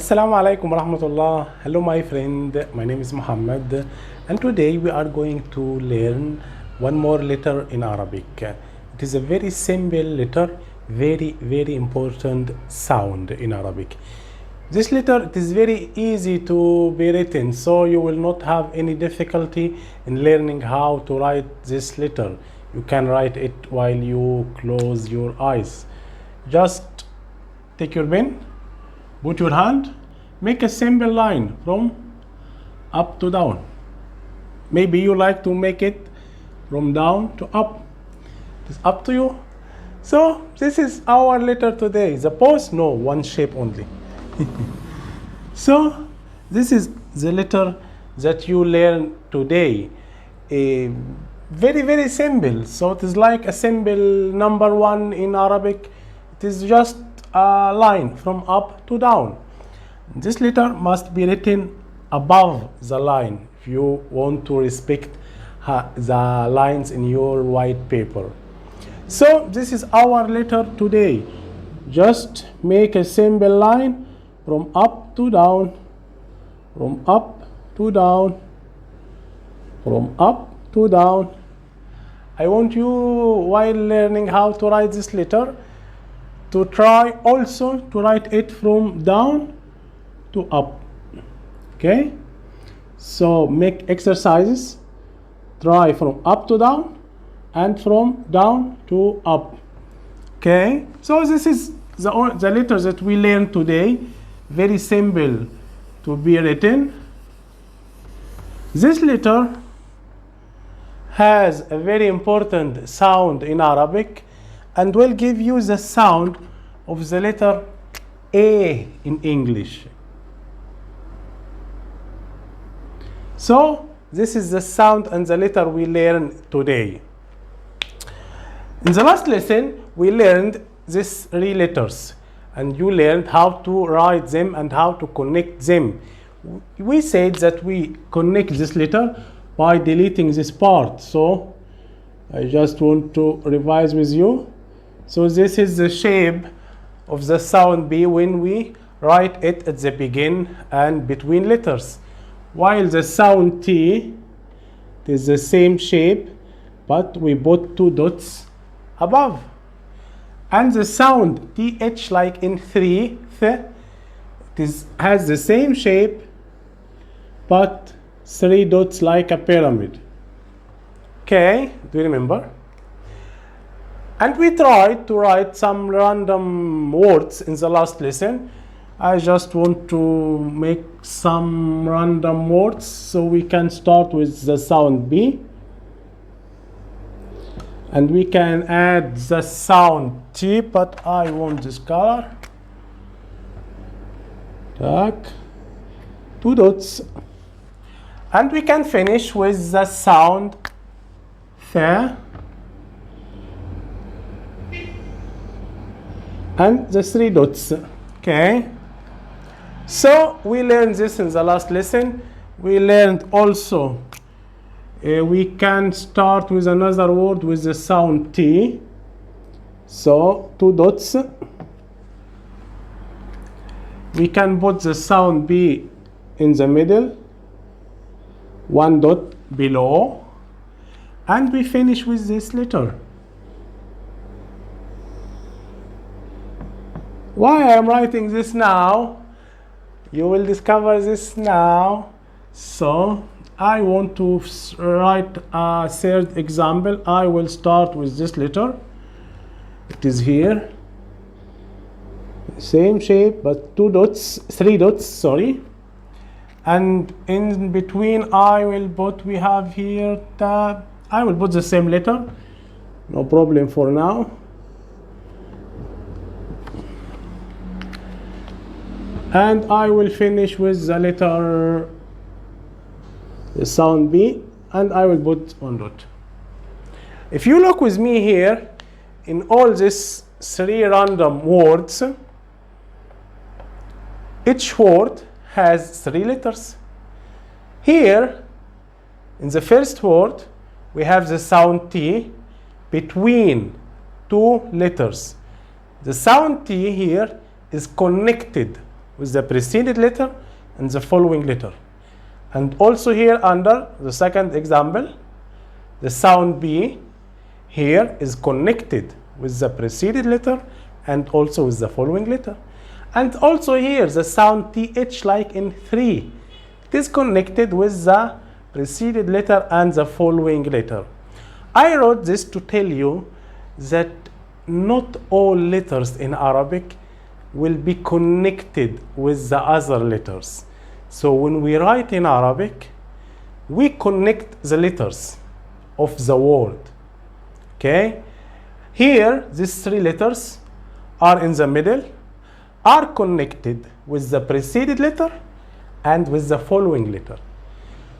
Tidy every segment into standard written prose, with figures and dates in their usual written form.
Assalamu alaikum warahmatullah. Hello my friend, my name is Muhammad and today we are going to learn one more letter in Arabic. It is a very simple letter, very important sound in Arabic. This letter, it is very easy to be written, so you will not have any difficulty in learning how to write this letter. You can write it while you close your eyes. Just take your pen, put your hand, make a simple line from up to down. Maybe you like to make it from down to up. It's up to you. So this is our letter today. The pose, no, one shape only. So this is the letter that you learn today. Very simple. So it is like a symbol number one in Arabic. It is just a line from up to down. This letter must be written above the line if you want to respect the lines in your white paper. So this is our letter today. Just make a simple line from up to down, from up to down, from up to down. I want you, while learning how to write this letter, to try also to write it from down to up. Okay? So make exercises. Try from up to down and from down to up. Okay? So this is the letters that we learned today. Very simple to be written. This letter has a very important sound in Arabic and will give you the sound of the letter A in English. So this is the sound and the letter we learned today. In the last lesson, we learned these three letters and you learned how to write them and how to connect them. We said that we connect this letter by deleting this part. So I just want to revise with you. So this is the shape of the sound B when we write it at the beginning and between letters. While the sound T is the same shape, but we put two dots above. And the sound TH, like in three, has the same shape, but three dots like a pyramid. Okay, do you remember? And we tried to write some random words in the last lesson. I just want to make some random words, so we can start with the sound B. And we can add the sound T, but I want this color. Two dots. And we can finish with the sound Th. And the three dots. Okay. So we learned this in the last lesson. We learned also we can start with another word with the sound T. So two dots. We can put the sound B in the middle, one dot below, and we finish with this letter. Why I am writing this now? You will discover this now. So I want to write a third example. I will start with this letter. It is here. Same shape, but three dots, sorry. And in between we have here tab. I will put the same letter. No problem for now. And I will finish with the letter, the sound B, and I will put one dot. If you look with me here, in all these three random words, each word has three letters. Here, in the first word, we have the sound T between two letters. The sound T here is connected with the preceded letter and the following letter. And also here under the second example, the sound B here is connected with the preceded letter and also with the following letter. And also here the sound TH, like in 3, it is connected with the preceded letter and the following letter. I wrote this to tell you that not all letters in Arabic will be connected with the other letters. So when we write in Arabic, we connect the letters of the word. Okay? Here, these 3 letters are in the middle, are connected with the preceded letter and with the following letter.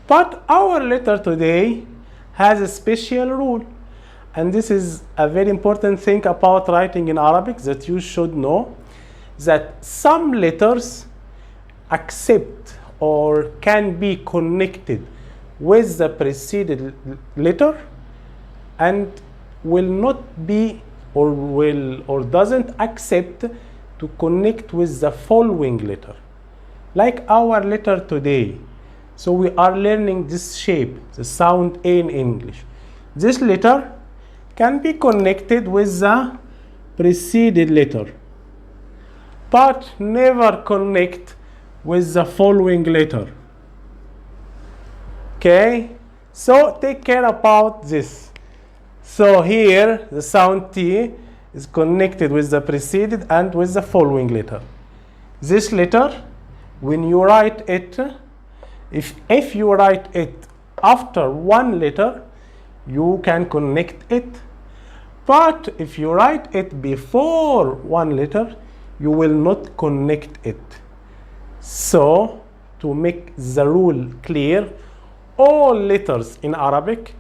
But our letter today has a special rule. And this is a very important thing about writing in Arabic that you should know, that some letters accept or can be connected with the preceded letter and will not be or doesn't accept to connect with the following letter, like our letter today. So we are learning this shape, the sound A in English. This letter can be connected with the preceded letter, but never connect with the following letter. Okay, so take care about this. So here the sound T is connected with the preceded and with the following letter. This letter, when you write it, if you write it after one letter, you can connect it. But if you write it before one letter, you will not connect it. So, to make the rule clear, all letters in Arabic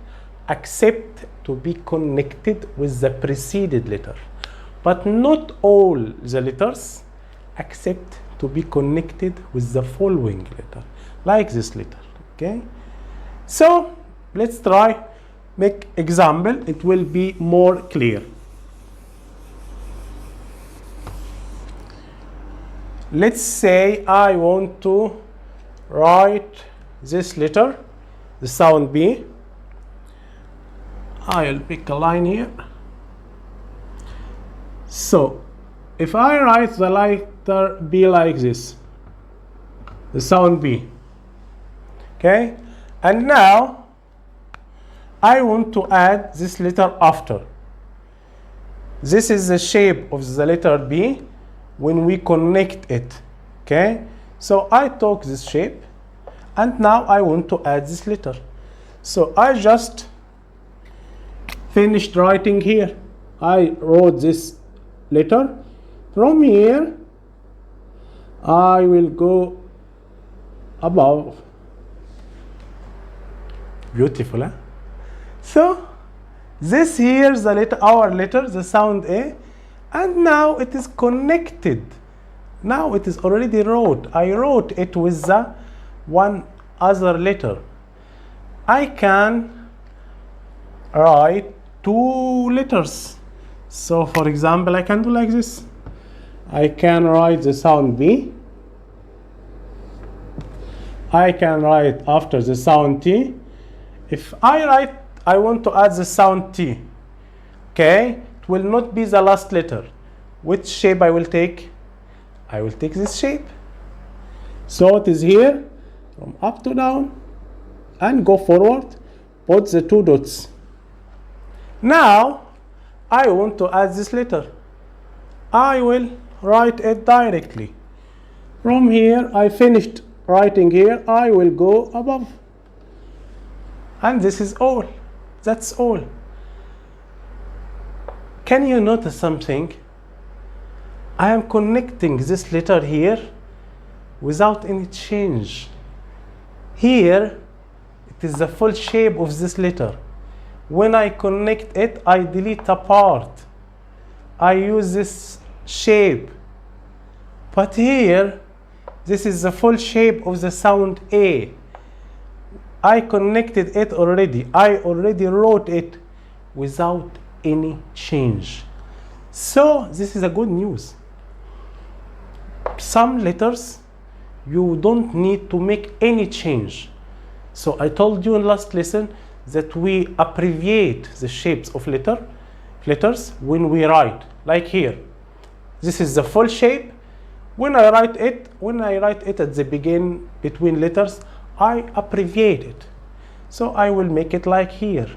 accept to be connected with the preceded letter. But not all the letters accept to be connected with the following letter, like this letter. Okay? So, let's try make example. It will be more clear. Let's say I want to write this letter, the sound B. I'll pick a line here. So, if I write the letter B like this, the sound B, okay? And now, I want to add this letter after. This is the shape of the letter B when we connect it, okay? So I took this shape, and now I want to add this letter. So I just finished writing here. I wrote this letter. From here, I will go above. Beautiful, huh? So this here is the letter, our letter, the sound A, and now it is connected. Now it is already wrote. I wrote it with the one other letter. I can write 2 letters. So for example, I can do like this. I can write the sound B. I can write after the sound T. If I write, I want to add the sound T. Okay, it will not be the last letter. Which shape I will take? I will take this shape. So it is here, from up to down, and go forward, put the 2 dots. Now, I want to add this letter. I will write it directly. From here, I finished writing here, I will go above. And this is all. That's all. Can you notice something? I am connecting this letter here without any change. Here, it is the full shape of this letter. When I connect it, I delete a part. I use this shape. But here, this is the full shape of the sound A. I connected it already. I already wrote it without any change. So this is a good news. some letters you don't need to make any change. So I told you in last lesson that we abbreviate the shapes of letters when we write, like here. This is the full shape. When I write it at the beginning between letters, I abbreviate it. So I will make it like here.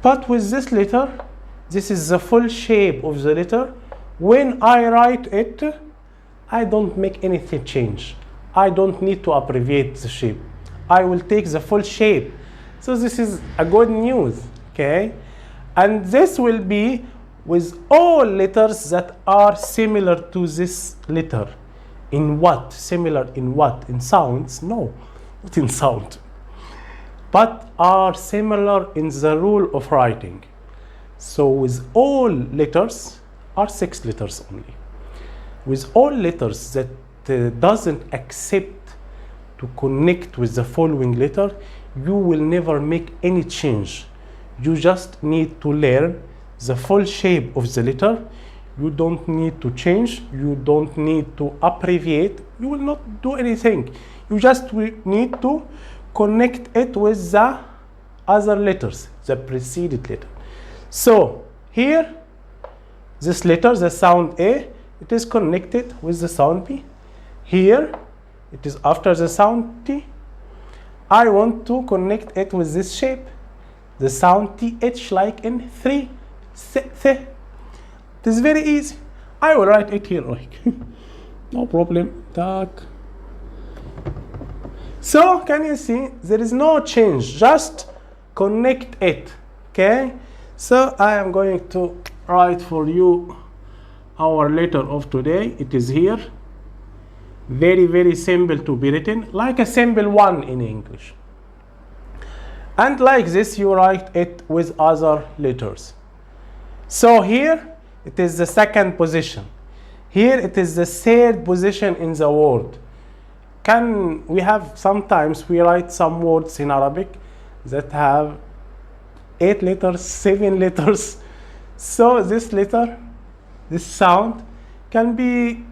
But with this letter, this is the full shape of the letter. When I write it, I don't make anything change. I don't need to abbreviate the shape. I will take the full shape. So this is a good news, okay? And this will be with all letters that are similar to this letter. In what? Similar in what? In sounds? No, not in sound. But are similar in the rule of writing. So with all letters, are 6 letters only. With all letters that doesn't accept to connect with the following letter, you will never make any change. You just need to learn the full shape of the letter. You don't need to change. You don't need to abbreviate. You will not do anything. You just need to connect it with the other letters, the preceded letter. So here, this letter, the sound A, it is connected with the sound B. Here, it is after the sound T. I want to connect it with this shape, the sound TH, like in 3, th. It is very easy. I will write it here, like no problem. So can you see there is no change, just connect it, okay? So I am going to write for you our letter of today. It is here. Very, very simple to be written, like a simple one in English. And like this, you write it with other letters. So here, it is the second position. Here, it is the third position in the word. We have sometimes we write some words in Arabic that have 8 letters, 7 letters. So this letter, this sound, can be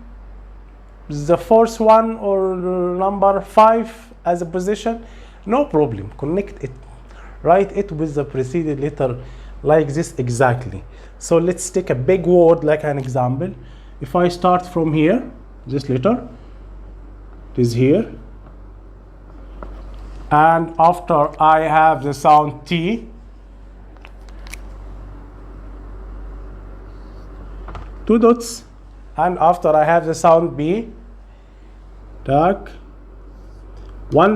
the fourth one or number 5 as a position. No problem. Connect it. Write it with the preceded letter like this exactly. So let's take a big word like an example. If I start from here, this letter, it is here. And after I have the sound T, 2 dots. And after I have the sound B, 1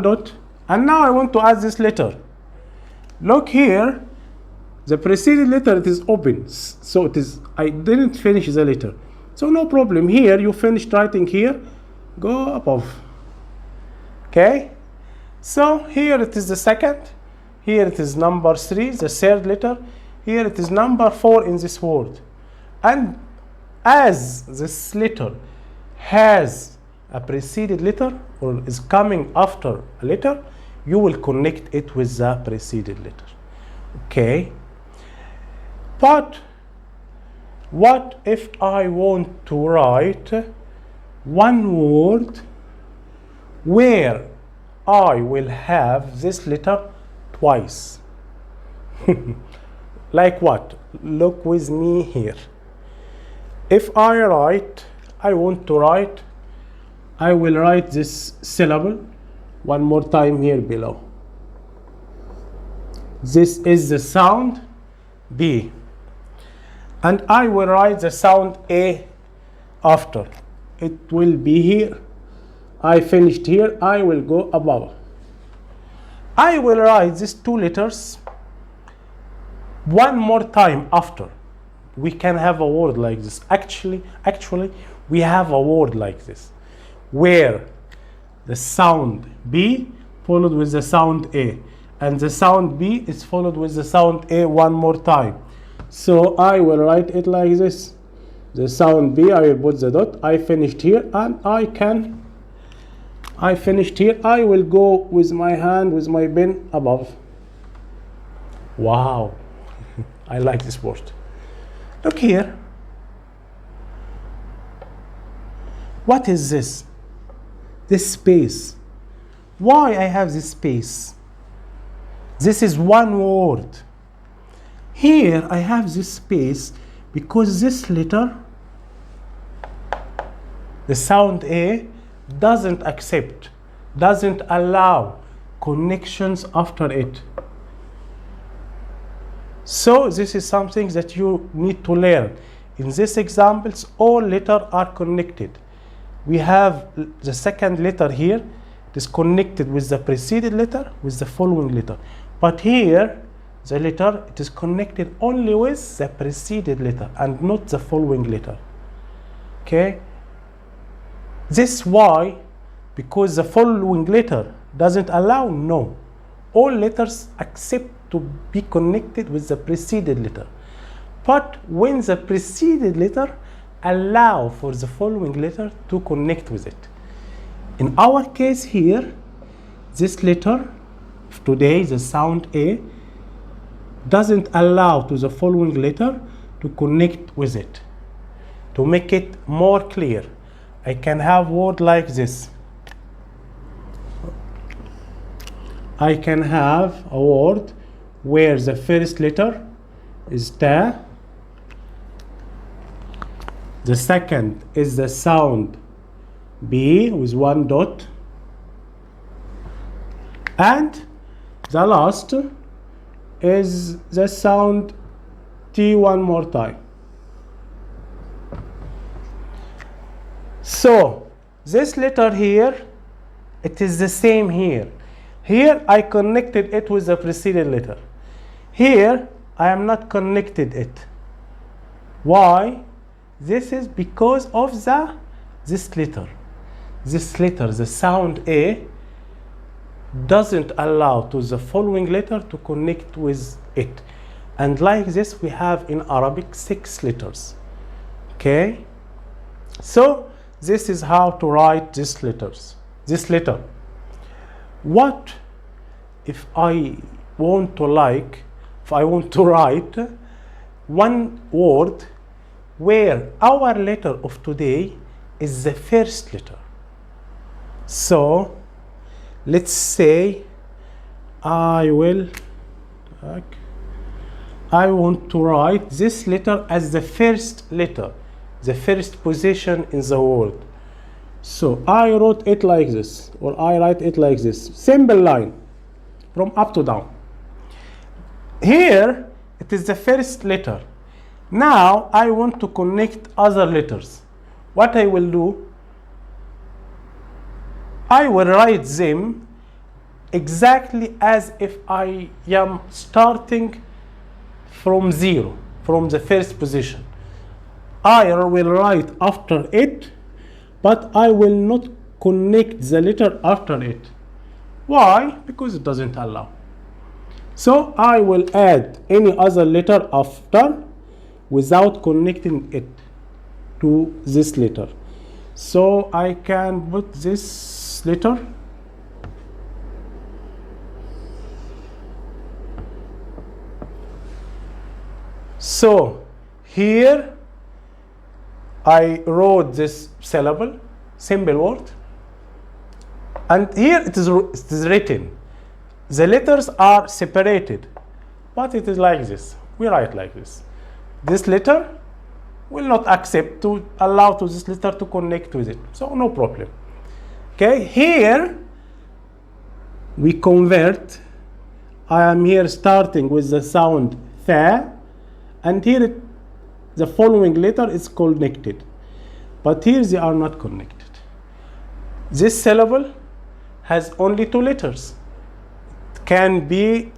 dot. And now I want to add this letter. Look here, the preceded letter, it is open. So it is, I didn't finish the letter. So no problem. Here, you finished writing here, go above. Okay? So here it is the second. Here it is number 3, the third letter. Here it is number 4 in this word. And as this letter has a preceded letter or is coming after a letter, you will connect it with the preceded letter. Okay? But what if I want to write one word where I will have this letter twice? Like what? Look with me here. If I want to write, I will write this syllable one more time here below. This is the sound B. And I will write the sound A after. It will be here. I finished here. I will go above. I will write these 2 letters one more time after. We can have a word like this. Actually, we have a word like this, where the sound B followed with the sound A, and the sound B is followed with the sound A one more time. So I will write it like this. The sound B, I will put the dot. I finished here, and I finished here. I will go with my hand, with my pen above. Wow, I like this word. Look here. What is this? This space. Why I have this space? This is one word. Here I have this space because this letter, the sound A, doesn't accept, doesn't allow connections after it. So this is something that you need to learn. In these examples, all letters are connected. We have the second letter here. It is connected with the preceded letter, with the following letter. But here, the letter, it is connected only with the preceded letter and not the following letter. Okay? This why? Because the following letter doesn't allow? No. All letters accept to be connected with the preceded letter. But when the preceded letter allow for the following letter to connect with it. In our case here, this letter, today the sound A, doesn't allow to the following letter to connect with it. To make it more clear, I can have word like this. I can have a word where the first letter is ta, the second is the sound B with one dot, and the last is the sound T one more time. So this letter here, it is the same here. Here I connected it with the preceding letter. Here I am not connected it. Why? This is because of this letter. This letter, the sound A, doesn't allow to the following letter to connect with it. And like this we have in Arabic 6 letters. Okay? So this is how to write these letters. This letter. What if I want to write one word where our letter of today is the first letter? So let's say I want to write this letter as the first letter, the first position in the word. So I wrote it like this, or I write it like this. Simple line from up to down. Here it is the first letter. Now I want to connect other letters. What I will do, I will write them exactly as if I am starting from 0, from the first position. I will write after it, but I will not connect the letter after it. Why? Because it doesn't allow. So I will add any other letter after without connecting it to this letter. So I can put this letter. So here I wrote this syllable, simple word, and here it is written. The letters are separated, but it is like this. We write like this. This letter will not accept to allow to this letter to connect with it, so no problem. Okay, here we convert. I am here starting with the sound tha, and here the following letter is connected, but here they are not connected. This syllable has only 2 letters. It can be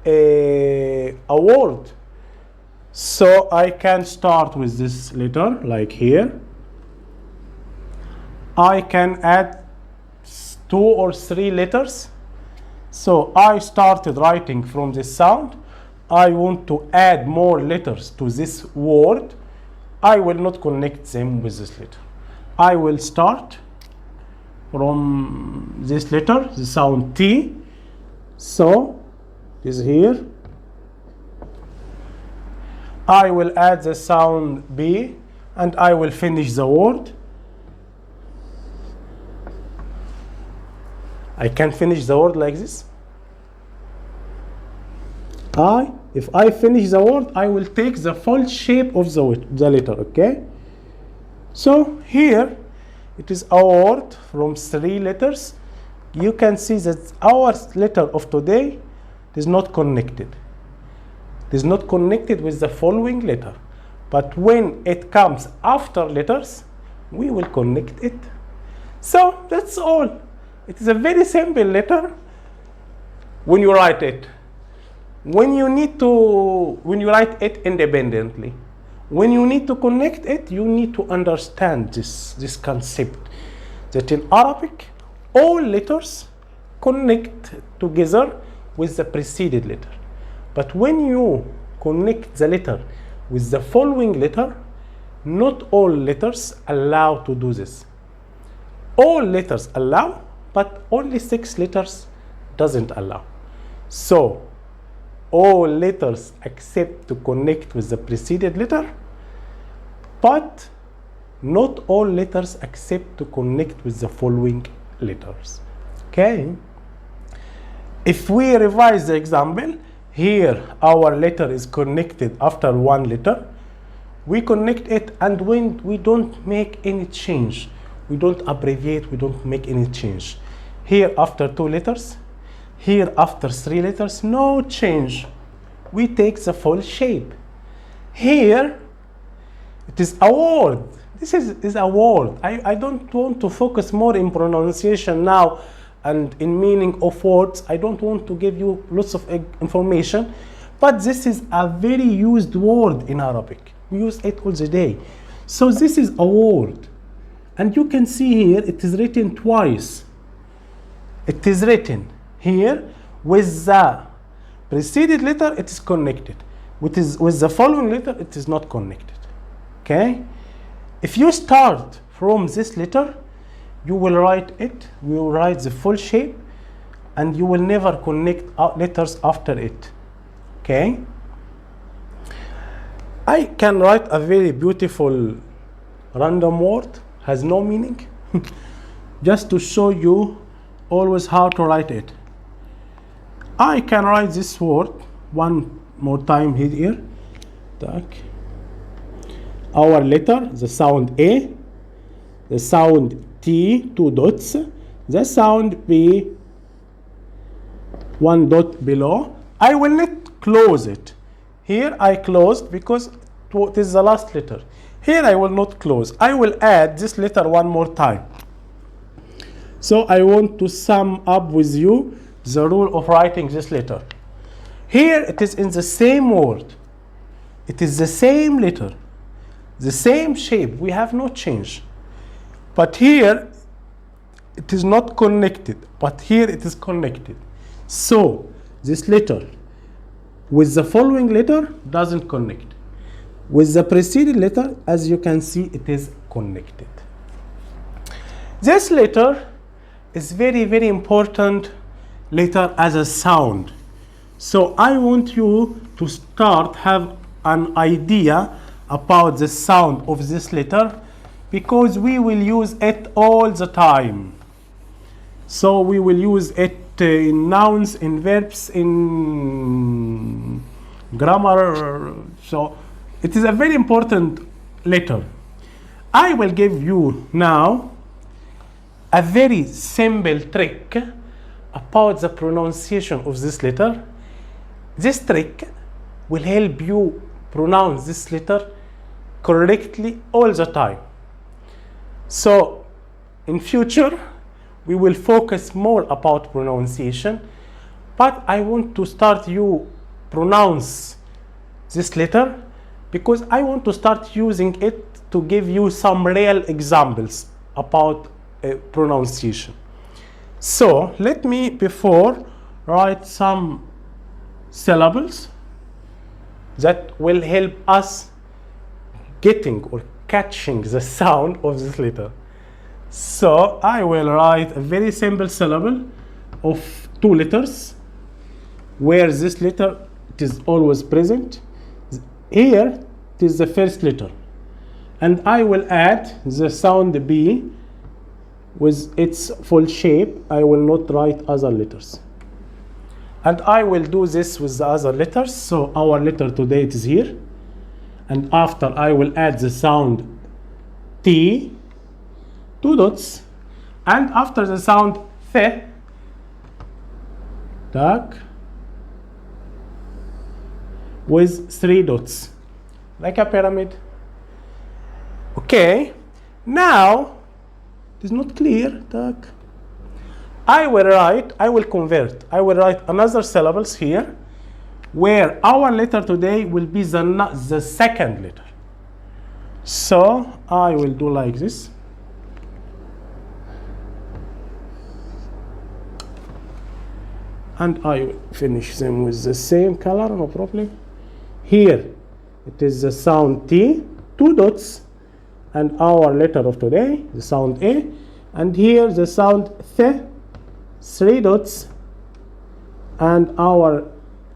a word. So I can start with this letter like here. I can add 2 or 3 letters. So I started writing from this sound. I want to add more letters to this word. I will not connect them with this letter. I will start from this letter, the sound T. So it is here. I will add the sound B and I will finish the word. I can finish the word like this. If I finish the word, I will take the full shape of the letter, okay? So here, it is a word from 3 letters. You can see that our letter of today is not connected. It is not connected with the following letter. But when it comes after letters, we will connect it. So that's all. It is a very simple letter when you write it. When you write it independently, when you need to connect it, you need to understand this concept that in Arabic, all letters connect together with the preceded letter. But when you connect the letter with the following letter, not all letters allow to do this. All letters allow, but only 6 letters doesn't allow. So all letters accept to connect with the preceded letter, but not all letters accept to connect with the following letters. Okay? If we revise the example, here our letter is connected after 1 letter. We connect it, and when we don't make any change, we don't abbreviate, we don't make any change. Here after 2 letters, here after 3 letters, no change. We take the full shape. Here, it is a word. This is a word. I don't want to focus more in pronunciation now and in meaning of words. I don't want to give you lots of information, but this is a very used word in Arabic. We use it all the day. So this is a word. And you can see here, it is written twice. It is written here with the preceded letter, it is connected. With the following letter, it is not connected. Okay? If you start from this letter, you will write it, you will write the full shape, and you will never connect letters after it. Okay? I can write a very beautiful random word, has no meaning, just to show you always how to write it. I can write this word one more time here. Our letter, the sound A, the sound T, 2 dots, the sound B, 1 dot below. I will not close it. Here I closed because it is the last letter. Here I will not close. I will add this letter one more time. So I want to sum up with you the rule of writing this letter. Here it is in the same word. It is the same letter, the same shape. We have no change. But here it is not connected, but here it is connected. So this letter with the following letter doesn't connect. With the preceding letter, as you can see, it is connected. This letter is very, very important letter as a sound. So I want you to have an idea about the sound of this letter, because we will use it all the time. So we will use it in nouns, in verbs, in grammar. So it is a very important letter. I will give you now a very simple trick about the pronunciation of this letter. This trick will help you pronounce this letter correctly all the time. So in future, we will focus more about pronunciation, but I want to start you pronounce this letter because I want to start using it to give you some real examples about pronunciation. So let me before write some syllables that will help us getting or catching the sound of this letter. So I will write a very simple syllable of 2 letters, where this letter it is always present. Here it is the first letter, and I will add the sound B with its full shape. I will not write other letters. And I will do this with the other letters. So our letter today it is here. And after I will add the sound T, 2 dots. And after the sound th, tak, with 3 dots, like a pyramid. Okay, now it is not clear. Tak. I will convert. I will write another syllables here, where our letter today will be the second letter. So I will do like this. And I will finish them with the same color, no problem. Here it is the sound T, 2 dots, and our letter of today, the sound A. And here the sound th, 3 dots, and our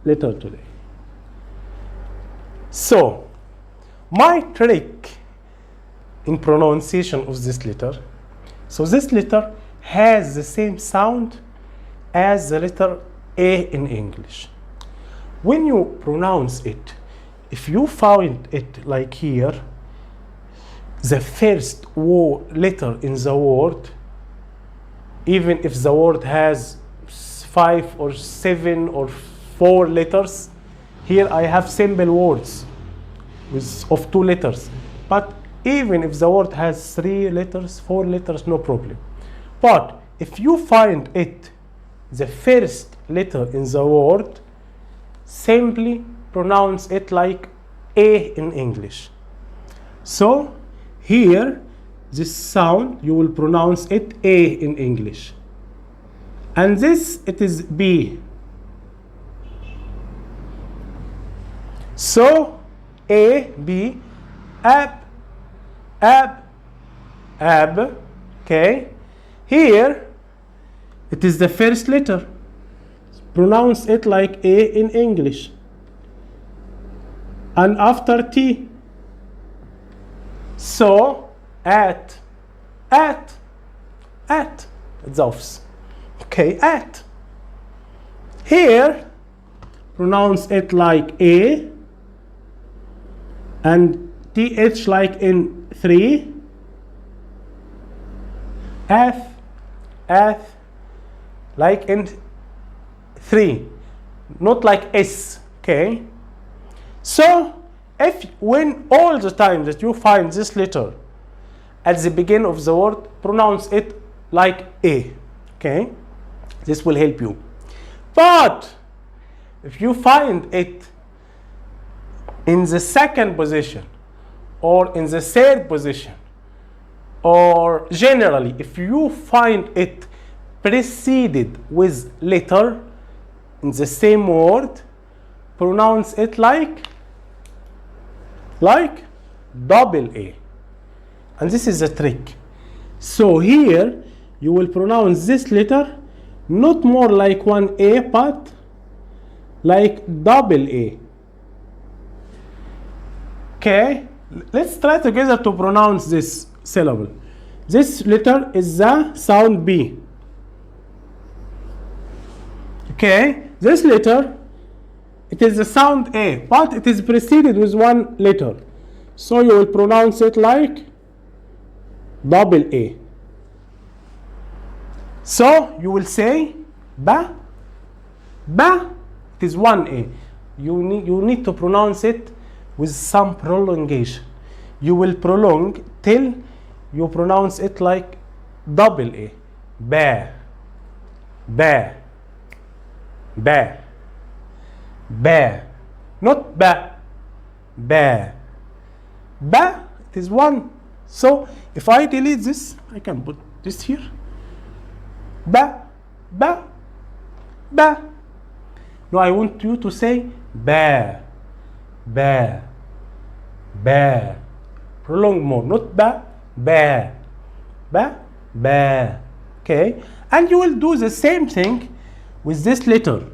letter today. So my trick in pronunciation of this letter, so this letter has the same sound as the letter A in English. When you pronounce it, if you find it like here, the first letter in the word, even if the word has 5 or 7 or 4 letters, here I have simple words of 2 letters. But even if the word has 3 letters, 4 letters, no problem. But if you find it the first letter in the word, simply pronounce it like A in English. So here, this sound, you will pronounce it A in English. And this, it is B. So A, B, ab, okay. Here, it is the first letter. Pronounce it like A in English. And after T. So, at. It's off. Okay, at. Here, pronounce it like A. And TH like in 3. F, like in 3, not like S, okay? So, when all the time that you find this letter at the beginning of the word, pronounce it like A, okay? This will help you. But, if you find it in the second position, or in the third position, or generally, if you find it preceded with letter in the same word, pronounce it like double A. And this is a trick. So here you will pronounce this letter not more like one A, but like double A. Okay, let's try together to pronounce this syllable. This letter is the sound B. Okay, this letter, it is the sound A, but it is preceded with one letter. So you will pronounce it like double A. So you will say ba. It is one A. You need to pronounce it with some prolongation. You will prolong till you pronounce it like double A. Ba. Not ba. Ba, it is one. So if I delete this, I can put this here. Ba. No, I want you to say ba. Prolong more, not ba. Okay, and you will do the same thing with this letter.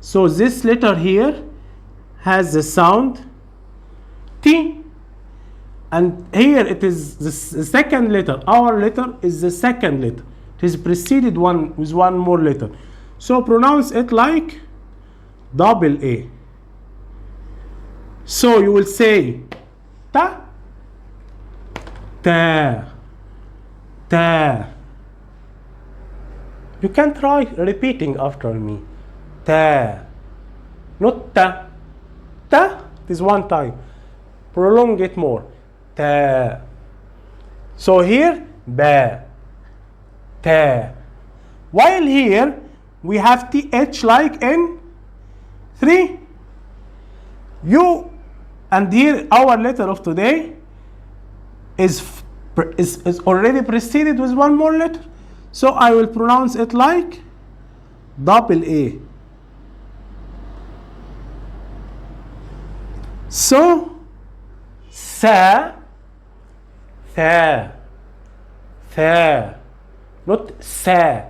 So this letter here has the sound T. And here it is the second letter. Our letter is the second letter. It is preceded with one more letter. So pronounce it like double A. So you will say ta, ta, ta. You can try repeating after me. Ta. Not ta. Ta is one time. Prolong it more. Ta. So here, ba. Ta. While here, we have th like in 3. You, and here our letter of today is already preceded with one more letter. So I will pronounce it like double A. So, sa, tha, tha, not sa,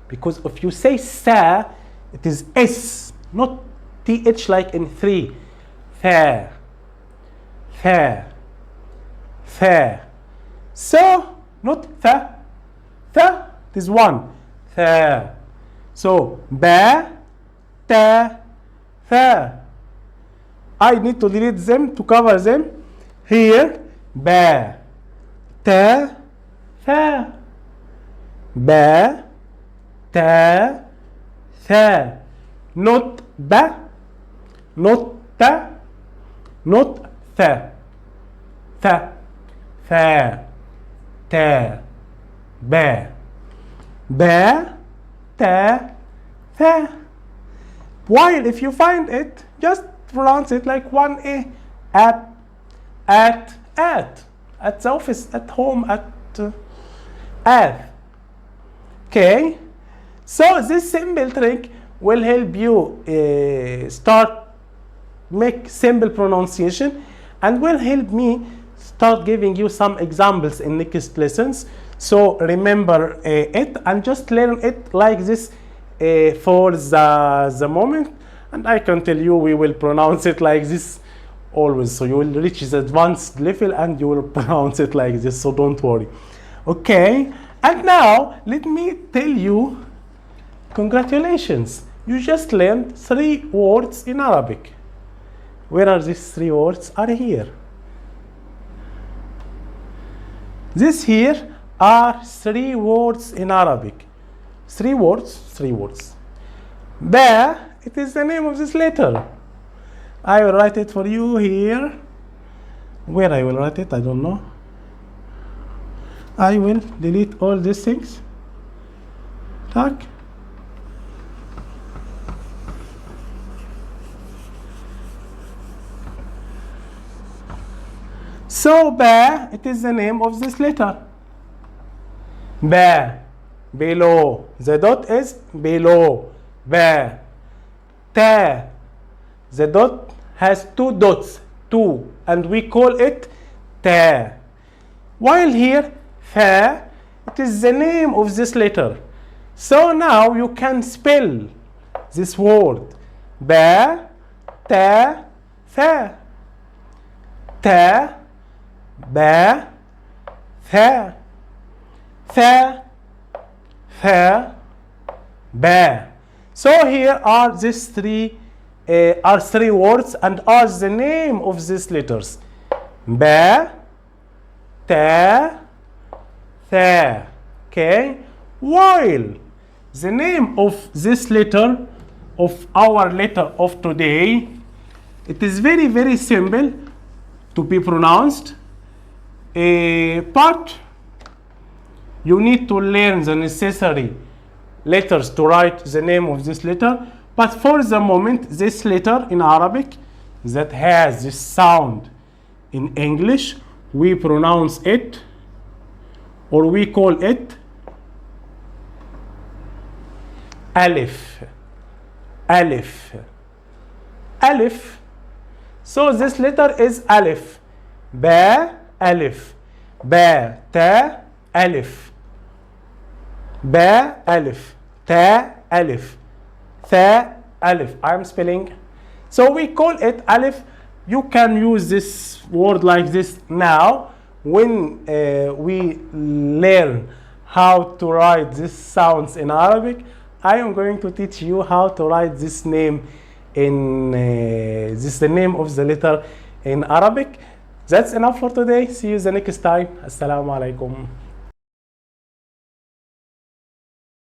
because if you say sa, it is S, not th like in 3. Tha, tha, tha. So, not tha, tha, it is 1. Tha. So, ba, ta, tha. I need to delete them to cover them. Here, ba, ta, tha. Ba, ta, tha. Not ba, not ta, not tha. Tha, tha, ta, ba. Ba, ta, tha. While if you find it, just pronounce it like 1A. At the office, at home, at. Okay. So this simple trick will help you start make simple pronunciation, and will help me start giving you some examples in next lessons. So remember it and just learn it like this for the moment. And I can tell you we will pronounce it like this always. So you will reach the advanced level and you will pronounce it like this. So don't worry. Okay. And now let me tell you, congratulations. You just learned 3 words in Arabic. Where are these 3 words? Are here. This here are 3 words in Arabic. 3 words, 3 words. Ba, it is the name of this letter. I will write it for you here. Where I will write it, I don't know. I will delete all these things. Tack. So ba, it is the name of this letter. Ba, below. The dot is below. Ba. Ta. The dot has 2 dots, 2, and we call it ta. While here, tha, it is the name of this letter. So now you can spell this word. Ba, ta, tha. Ta, ba, tha. Tha, tha, ba. So here are these 3 words and are the name of these letters. Ba, ta, tha. Okay. While the name of this letter, of our letter of today, it is very, very simple to be pronounced. But you need to learn the necessary letters to write the name of this letter. But for the moment, this letter in Arabic that has this sound in English, we pronounce it, or we call it Alif. Alif. Alif. So this letter is Alif. Ba, Alif. Ba, ta, Alif. Ba, Alif. Ta, Alif. Tha, Alif. I am spelling. So we call it Alif. You can use this word like this now. when we learn how to write these sounds in Arabic, I am going to teach you how to write this name in this the name of the letter in Arabic. That's enough for today. See you the next time. Assalamu alaikum.